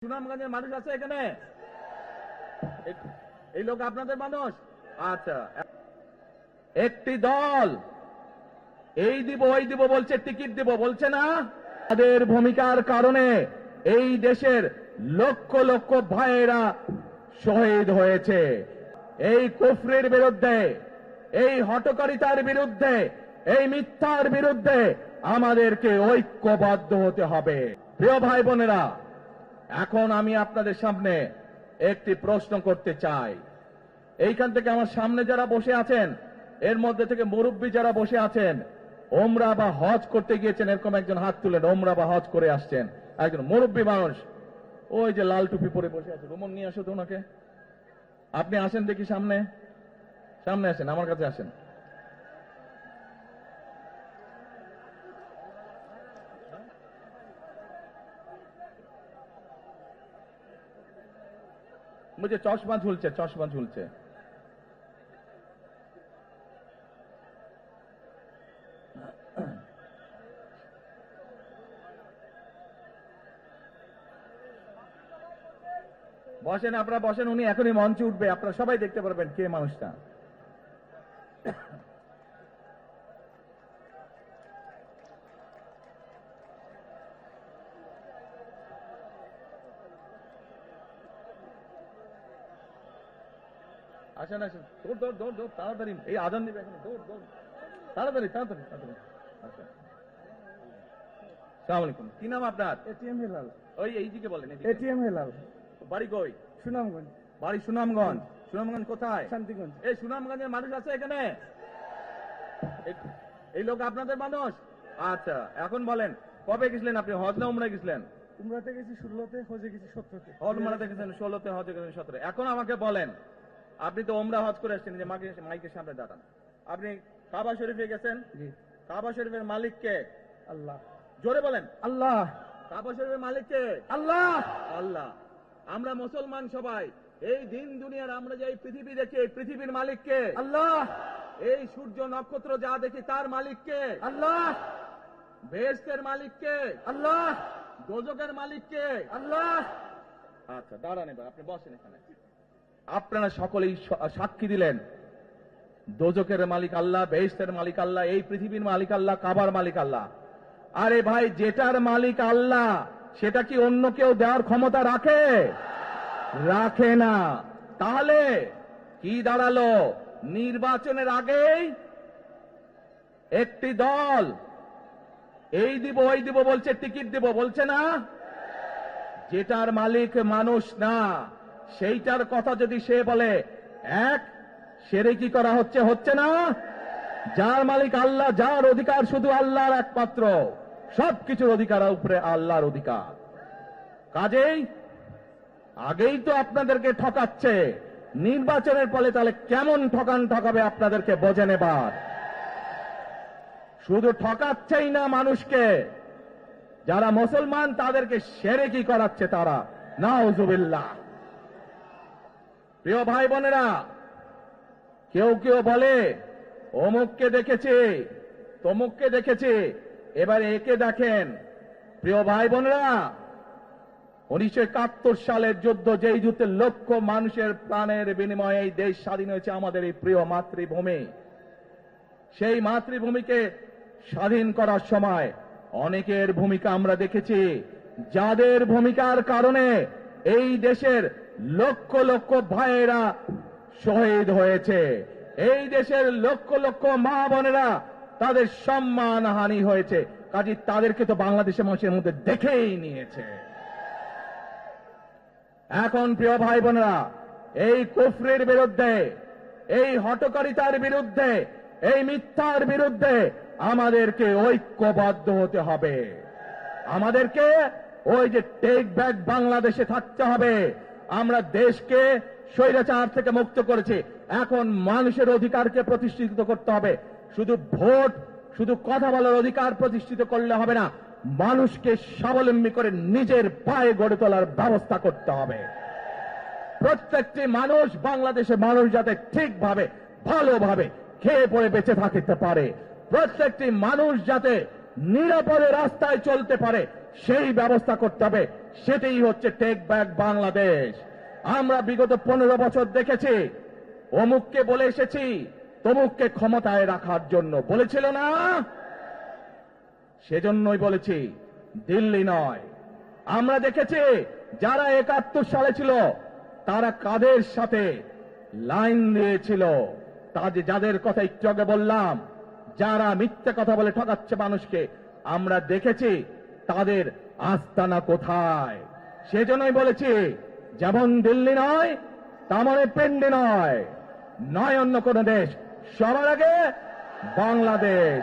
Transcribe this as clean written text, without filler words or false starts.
সুনামগঞ্জের মানুষ আছে এখানে? এই লোক আপনাদের মানুষ? আচ্ছা, একটি দল এই দিব ওই দিব বলছে, টিকিট দিব বলছে না? তাদের ভূমিকার কারণে এই দেশের লক্ষ লক্ষ ভাইয়েরা শহীদ হয়েছে। এই কুফরির বিরুদ্ধে, এই হঠকারিতার বিরুদ্ধে, এই মিথ্যার বিরুদ্ধে আমাদেরকে ঐক্যবদ্ধ হতে হবে। প্রিয় ভাই বোনেরা, এখন আমি আপনাদের সামনে একটি প্রশ্ন করতে চাই। এইখান থেকে আমার সামনে যারা বসে আছেন, এর মধ্যে থেকে মুরব্বী যারা বসে আছেন, ওমরা বা হজ করতে গিয়েছেন, এরকম একজন হাত তুলেন। ওমরা বা হজ করে আসছেন, একজন মুরব্বী মানুষ, ওই যে লাল টুপি পরে বসে আছে, রুমন নিয়ে আসো তো ওনাকে। আপনি আসেন দেখি সামনে, সামনে আসেন, আমার কাছে আসেন। মুঝে চশমা ঝুলছে, চশমা ঝুলছে। বসেন, আপনারা বসেন, উনি এখনই মঞ্চে উঠবে, আপনারা সবাই দেখতে পারবেন কে মানুষটা। আসেন আসেন, দৌড় দৌড় দৌড় দৌড়, তাড়াতাড়ি, এই আজান দিবে এখন, দৌড় দৌড়, তাড়াতাড়ি তাড়াতাড়ি তাড়াতাড়ি। আচ্ছা, আসসালামু আলাইকুম। কি নাম আপনার? এটিএম হেলাল। ওই এইদিকে বলেন। এটিএম হেলাল। বাড়ি কই? সুনামগঞ্জ। বাড়ি সুনামগঞ্জ। সুনামগঞ্জ কোথায়? শান্তিগঞ্জ। এই সুনামগঞ্জের মানুষ আছে এখানে? এই লোক আপনাদের মানুষ? আচ্ছা, এখন বলেন, কবে গেছিলেন আপনি? হজ না উমরায় গেছিলেন? উমরাতে গেছি 16তে, হজে গেছি 17তে। উমরাতে গেছেন 16তে, হজে গেছেন 17। এখন আমাকে বলেন, আপনি তো উমরা হজ করে আসছেন, যে মাইকের সামনে দাঁড়ান, আপনি কাবা শরীফে গেছেন। জি। কাবা শরীফের মালিক কে? আল্লাহ। জোরে বলেন। আল্লাহ। কাবা শরীফের মালিক কে? আল্লাহ। আল্লাহ। আমরা মুসলমান সবাই, এই দিন দুনিয়ার আমরা যে এই পৃথিবী দেখি, এই পৃথিবীর মালিক কে? আল্লাহ। এই সূর্য নক্ষত্র যা দেখি তার মালিক কে? আল্লাহ। বেহেশতের মালিক কে? আল্লাহ। দোজখের মালিক কে? আল্লাহ। আচ্ছা, দাঁড়ান, এবার আপনি বসেন এখানে। আপনারা সকলেই সাক্ষী দিলেন, দোজখের মালিক আল্লাহ, বেহেশতের মালিক আল্লাহ, এই পৃথিবীর মালিক আল্লাহ, কাবার মালিক আল্লাহ। আরে ভাই, যেটার মালিক আল্লাহ সেটা কি অন্য কেউ দেওয়ার ক্ষমতা রাখে? রাখে না। তাহলে কি দাঁড়ালো? নির্বাচনের আগেই একটি দল এই দিব ওই দিব বলছে, টিকিট দিব বলছে না? যেটার মালিক মানুষ না, সেইটার কথা যদি সে বলে, এক শিরকি করা হচ্ছে, হচ্ছে না? যার মালিক আল্লাহ, যার অধিকার শুধু আল্লাহর একমাত্র, সবকিছুর অধিকার উপরে আল্লাহর অধিকার। কাজেই আগেই তো আপনাদেরকে ঠকাচ্ছে, নির্বাচনের ফলে তাহলে কেমন ঠকাবে আপনাদেরকে বোঝেন এবার। শুধু ঠকাচ্ছেই না মানুষকে, যারা মুসলমান তাদেরকে শিরকি করাচ্ছে তারা, নাউজুবিল্লাহ। প্রিয় ভাই বোনেরা, কেউ কেউ বলে অমুককে দেখেছে, তমুককে দেখেছে, এবার একে দেখেন। প্রিয় ভাই বোনেরা, 1971 সালের যুদ্ধ, যেই যুদ্ধে লক্ষ মানুষের প্রাণের বিনিময়ে এই দেশ স্বাধীন হয়েছে, আমাদের এই প্রিয় মাতৃভূমি, সেই মাতৃভূমিকে স্বাধীন করার সময় অনেকের ভূমিকা আমরা দেখেছি, যাদের ভূমিকার কারণে এই দেশের লক্ষ লক্ষ ভাইয়েরা শহীদ হয়েছে। এই দেশের লক্ষ লক্ষ মা বোনেরা, তাদের সম্মান হানি হয়েছে। কাজে তাদেরকে তো বাংলাদেশের মানুষের মধ্যে দেখেই নিয়েছে। এখন প্রিয় ভাই বোনেরা, এই কুফরির বিরুদ্ধে, এই হঠকারিতার বিরুদ্ধে, এই মিথ্যার বিরুদ্ধে আমাদেরকে ঐক্যবদ্ধ হতে হবে। আমাদেরকে ওই যে টেক ব্যাক বাংলাদেশে থাকতে হবে। আমরা দেশকে স্বৈরাচার থেকে মুক্ত করেছি, এখন মানুষের অধিকারকে প্রতিষ্ঠিত করতে হবে। শুধু ভোট, শুধু কথা বলার অধিকার প্রতিষ্ঠিত করলে হবে না, মানুষকে স্বাবলম্বী করে নিজের পায়ে গড়ে তোলার ব্যবস্থা করতে হবে। প্রত্যেকটি মানুষ, বাংলাদেশের মানুষ যাতে ঠিকভাবে, ভালোভাবে খেয়ে পড়ে বেঁচে থাকতে পারে, প্রত্যেকটি মানুষ যাতে নিরাপদে রাস্তায় চলতে পারে, সেই ব্যবস্থা করতে হবে। সেটাই হচ্ছে টেক ব্যাক বাংলাদেশ। আমরা বিগত 15 বছর দেখেছি, অমুককে বলে এসেছি তমুককে ক্ষমতায় রাখার জন্য, বলেছিল না? সেজন্যই বলেছি দিল্লি নয়। আমরা দেখেছি যারা 71 সালে ছিল তারা কাদের সাথে লাইন দিয়েছিল, যাদের কথা একটু আগে বললাম, যারা মিথ্যা কথা বলে ঠকাচ্ছে মানুষকে, আমরা দেখেছি তাদের আস্তানা কোথায়। সেজন্যই বলেছি যেমন দিল্লি নয় তেমন পেন্ডি নয়, নয় অন্য কোন দেশ, সবার আগে বাংলাদেশ।